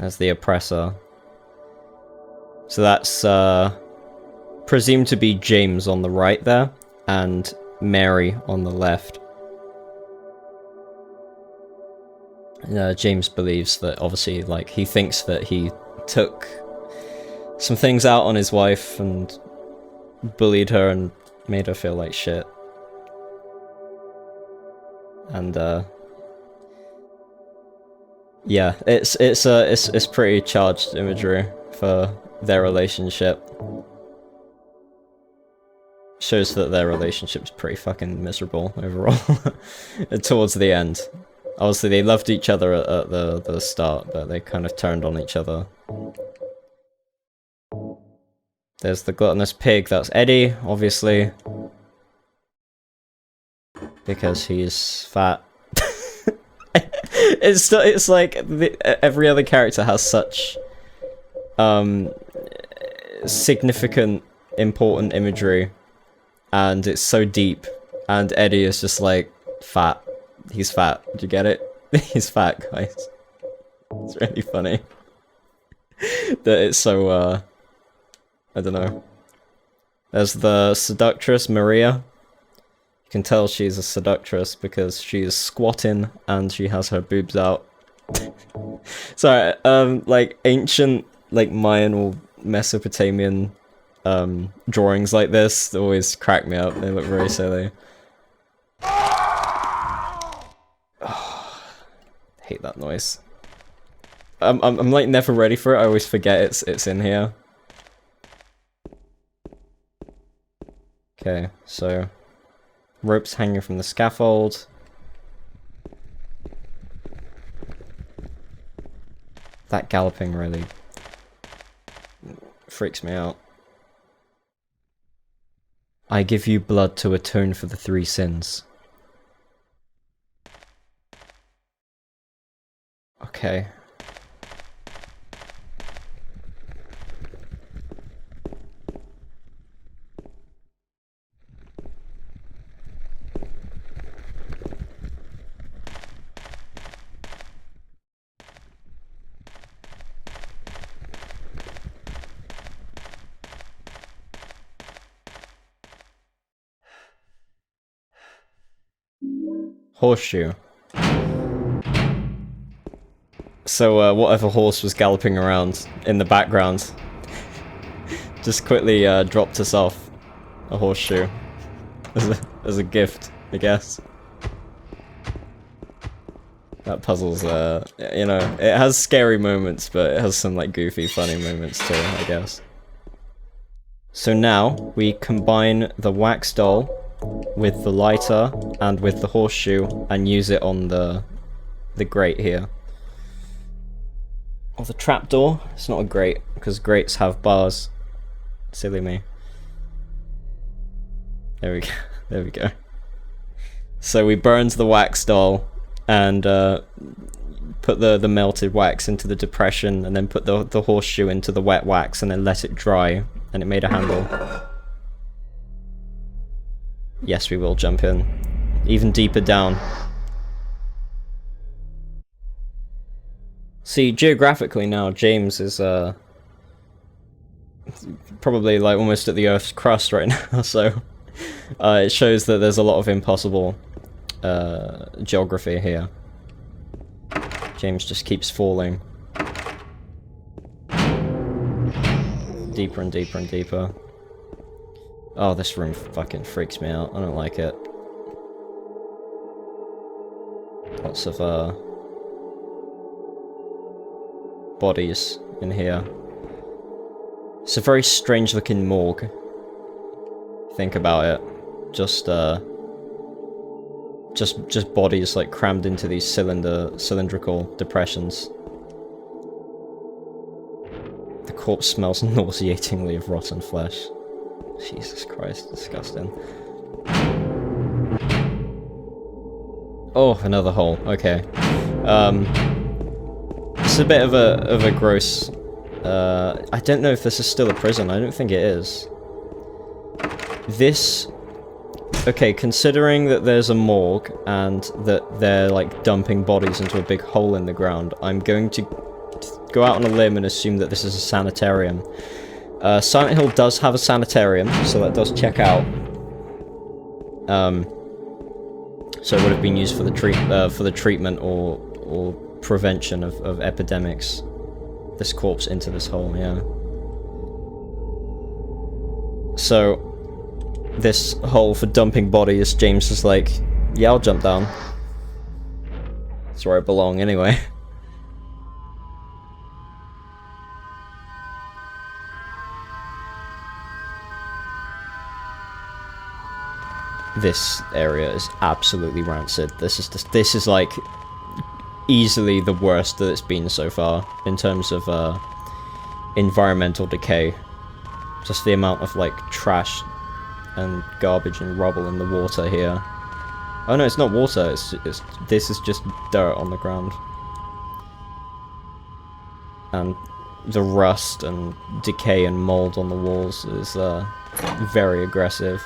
as the oppressor. So that's presumed to be James on the right there, and Mary on the left. James believes that, obviously, like, he thinks that he took some things out on his wife and bullied her and made her feel like shit. And yeah, it's pretty charged imagery for their relationship. Shows that their relationship's pretty fucking miserable overall. Towards the end. Obviously they loved each other at the start, but they kind of turned on each other. There's the gluttonous pig, that's Eddie, obviously. Because he's fat. It's like every other character has such significant, important imagery, and it's so deep, and Eddie is just like fat. He's fat. Do you get it? He's fat, guys. It's really funny that it's so I don't know. There's the seductress Maria. You can tell she's a seductress because she's squatting and she has her boobs out. Sorry, like ancient, like Mayan or Mesopotamian drawings like this always crack me up. They look very silly. Oh, hate that noise. I'm like never ready for it. I always forget it's in here. Okay, so ropes hanging from the scaffold. That galloping really freaks me out. I give you blood to atone for the 3 sins. Okay. Horseshoe. So, whatever horse was galloping around in the background just quickly dropped us off a horseshoe as a gift, I guess. That puzzle's, you know, it has scary moments, but it has some, like, goofy, funny moments too, I guess. So now, we combine the wax doll with the lighter and with the horseshoe and use it on the grate here. Or the trapdoor. It's not a grate, because grates have bars. Silly me. There we go. There we go. So we burned the wax doll and put the melted wax into the depression, and then put the horseshoe into the wet wax and then let it dry, and it made a handle. Yes, we will jump in. Even deeper down. See, geographically now, James is, probably, like, almost at the Earth's crust right now, so it shows that there's a lot of impossible, geography here. James just keeps falling. Deeper and deeper and deeper. Oh, this room fucking freaks me out. I don't like it. Lots of, bodies in here. It's a very strange looking morgue. Think about it. Just bodies, like, crammed into these cylindrical depressions. The corpse smells nauseatingly of rotten flesh. Jesus Christ, disgusting. Oh, another hole. Okay. It's a bit of a gross. I don't know if this is still a prison. I don't think it is. This. Okay, considering that there's a morgue and that they're like dumping bodies into a big hole in the ground, I'm going to go out on a limb and assume that this is a sanitarium. Silent Hill does have a sanitarium, so that does check out. So it would have been used for the treatment or prevention of epidemics. This corpse into this hole, yeah. So this hole for dumping bodies, James is like, yeah, I'll jump down. That's where I belong anyway. This area is absolutely rancid. This is like easily the worst that it's been so far in terms of environmental decay. Just the amount of like trash and garbage and rubble in the water here. Oh no, it's not water. This is just dirt on the ground. And the rust and decay and mold on the walls is very aggressive.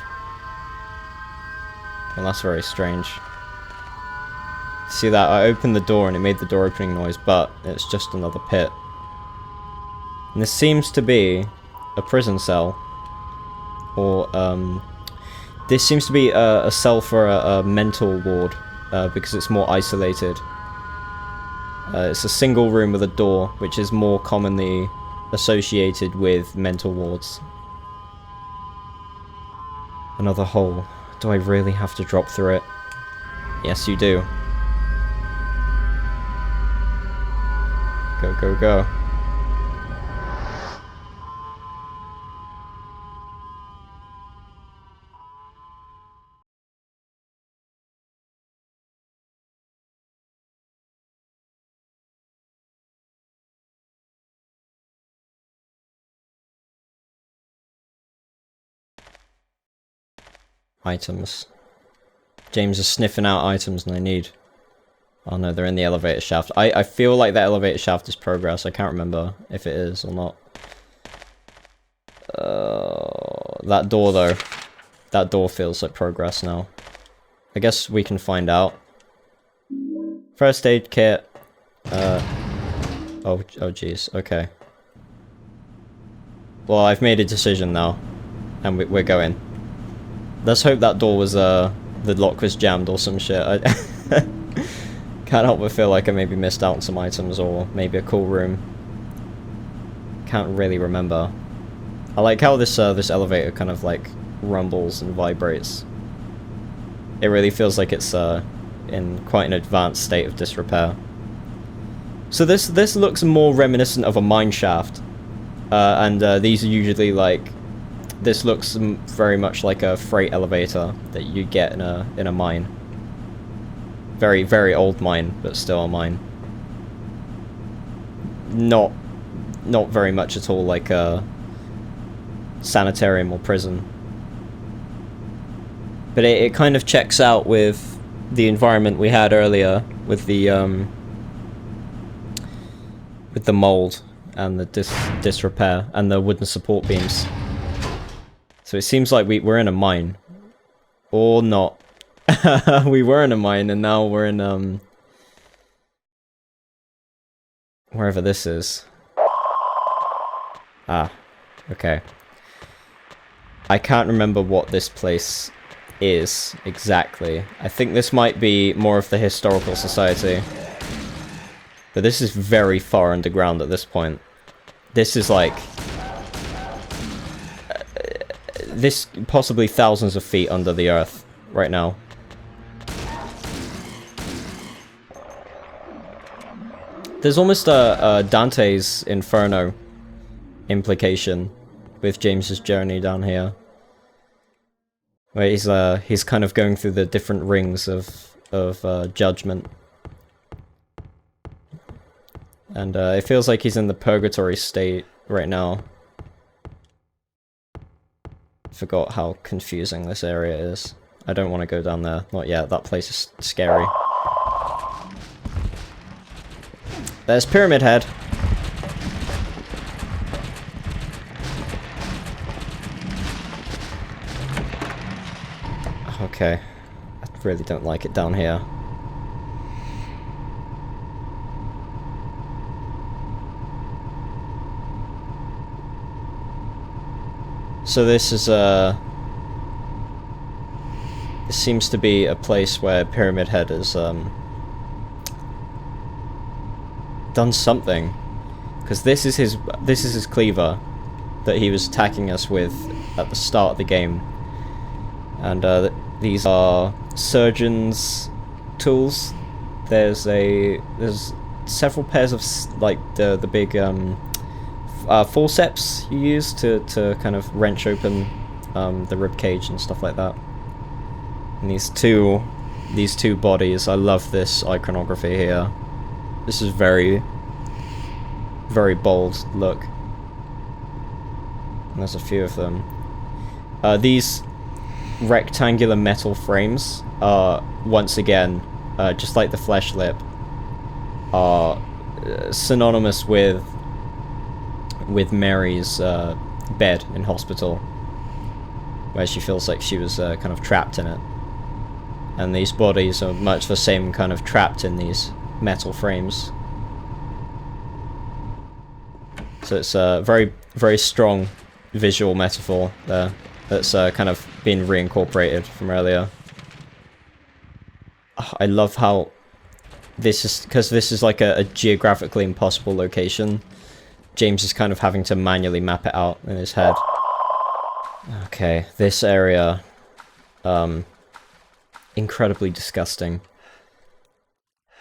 And that's very strange. See that? I opened the door and it made the door opening noise, but it's just another pit. And this seems to be a prison cell. Or, this seems to be a cell for a mental ward, because it's more isolated. It's a single room with a door, which is more commonly associated with mental wards. Another hole. Do I really have to drop through it? Yes, you do. Go, go, go. Items. James is sniffing out items and I need... Oh no, they're in the elevator shaft. I feel like that elevator shaft is progress. I can't remember if it is or not. That door though. That door feels like progress now. I guess we can find out. First aid kit. Oh jeez, okay. Well, I've made a decision now. And we're going. Let's hope that door was, the lock was jammed or some shit. I can't help but feel like I maybe missed out on some items or maybe a cool room. Can't really remember. I like how this elevator kind of like rumbles and vibrates. It really feels like it's in quite an advanced state of disrepair. So this looks more reminiscent of a mine shaft, and these are usually like. This looks very much like a freight elevator that you get in a mine. Very, very old mine, but still a mine. Not very much at all like a sanitarium or prison. But it kind of checks out with the environment we had earlier with the mold and the disrepair and the wooden support beams. So it seems like we're in a mine. Or not. We were in a mine and now we're in, wherever this is. Ah, okay. I can't remember what this place is exactly. I think this might be more of the Historical Society. But this is very far underground at this point. This is like... this possibly thousands of feet under the earth right now. There's almost a Dante's Inferno implication with James's journey down here, where he's kind of going through the different rings of judgment, and it feels like he's in the purgatory state right now. Forgot how confusing this area is. I don't want to go down there. Not yet. That place is scary. There's Pyramid Head. Okay. I really don't like it down here. So this is this seems to be a place where Pyramid Head has done something, because this is his cleaver that he was attacking us with at the start of the game, and these are surgeon's tools. There's several pairs of like the big forceps you use to kind of wrench open the rib cage and stuff like that. And these two bodies, I love this iconography here. This is very, very bold look. And there's a few of them. These rectangular metal frames are, once again, just like the flesh lip, are synonymous with Mary's bed in hospital, where she feels like she was kind of trapped in it. And these bodies are much the same, kind of trapped in these metal frames. So it's a very, very strong visual metaphor there that's kind of been reincorporated from earlier. I love how this is, because this is like a geographically impossible location. James is kind of having to manually map it out in his head. Okay, this area, incredibly disgusting.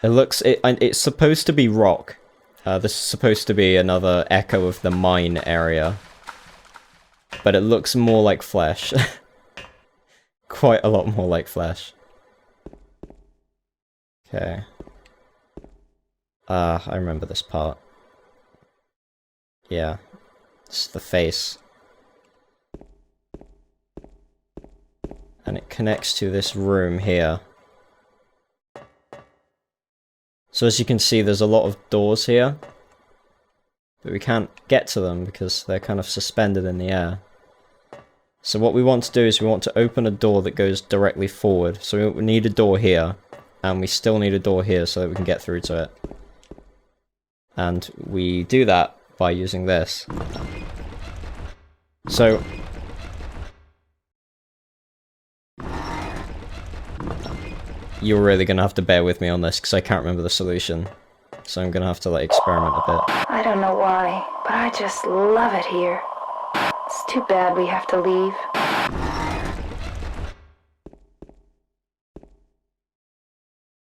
It's supposed to be rock. This is supposed to be another echo of the mine area, but it looks more like flesh. Quite a lot more like flesh. Okay. I remember this part. Yeah. It's the face. And it connects to this room here. So as you can see, there's a lot of doors here, but we can't get to them because they're kind of suspended in the air. So what we want to do is we want to open a door that goes directly forward. So we need a door here, and we still need a door here so that we can get through to it. And we do that by using this. So you're really gonna have to bear with me on this because I can't remember the solution. So I'm gonna have to like experiment a bit. I don't know why, but I just love it here. It's too bad we have to leave.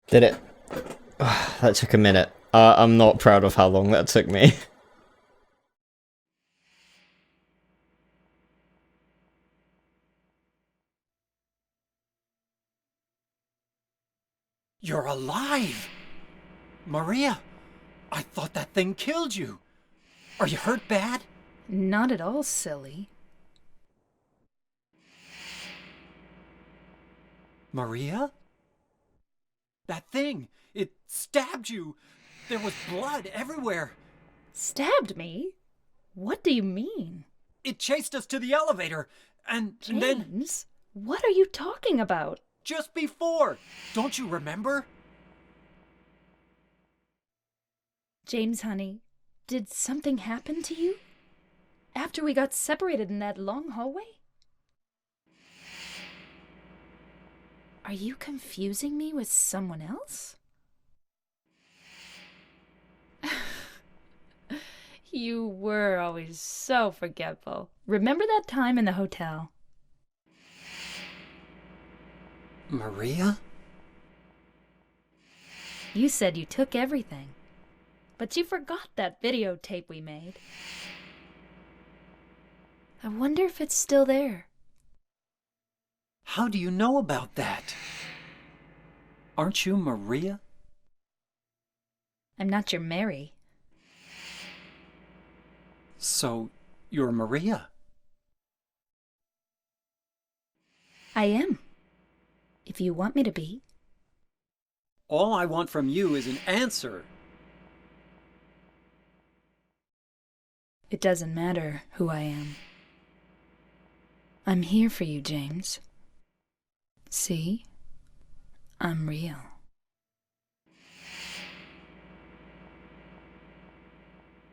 Did it? That took a minute. I'm not proud of how long that took me. You're alive! Maria, I thought that thing killed you. Are you hurt bad? Not at all, silly. Maria? That thing, it stabbed you. There was blood everywhere. Stabbed me? What do you mean? It chased us to the elevator, and then... James, what are you talking about? Just before! Don't you remember? James, honey, did something happen to you? After we got separated in that long hallway? Are you confusing me with someone else? You were always so forgetful. Remember that time in the hotel? Maria? You said you took everything, but you forgot that videotape we made. I wonder if it's still there. How do you know about that? Aren't you Maria? I'm not your Mary. So, you're Maria? I am. If you want me to be. All I want from you is an answer. It doesn't matter who I am. I'm here for you, James. See? I'm real.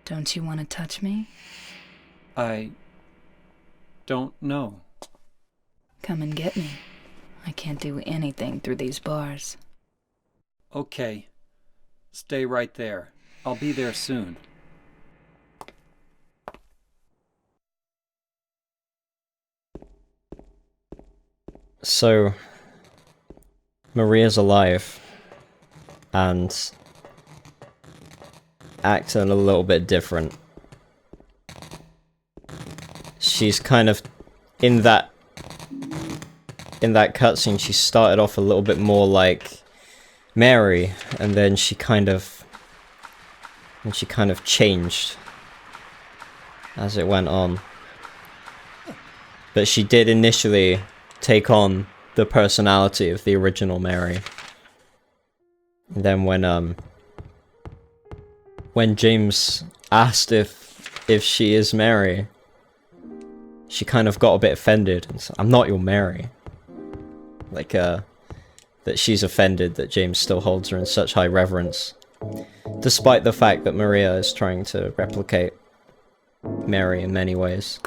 Don't you want to touch me? I don't know. Come and get me. I can't do anything through these bars. Okay. Stay right there. I'll be there soon. So, Maria's alive and acting a little bit different. She's kind of in that cutscene. She started off a little bit more like Mary, and then she kind of changed as it went on. But she did initially take on the personality of the original Mary. And then when James asked if she is Mary, she kind of got a bit offended and said, "I'm not your Mary." Like, that she's offended that James still holds her in such high reverence, despite the fact that Maria is trying to replicate Mary in many ways.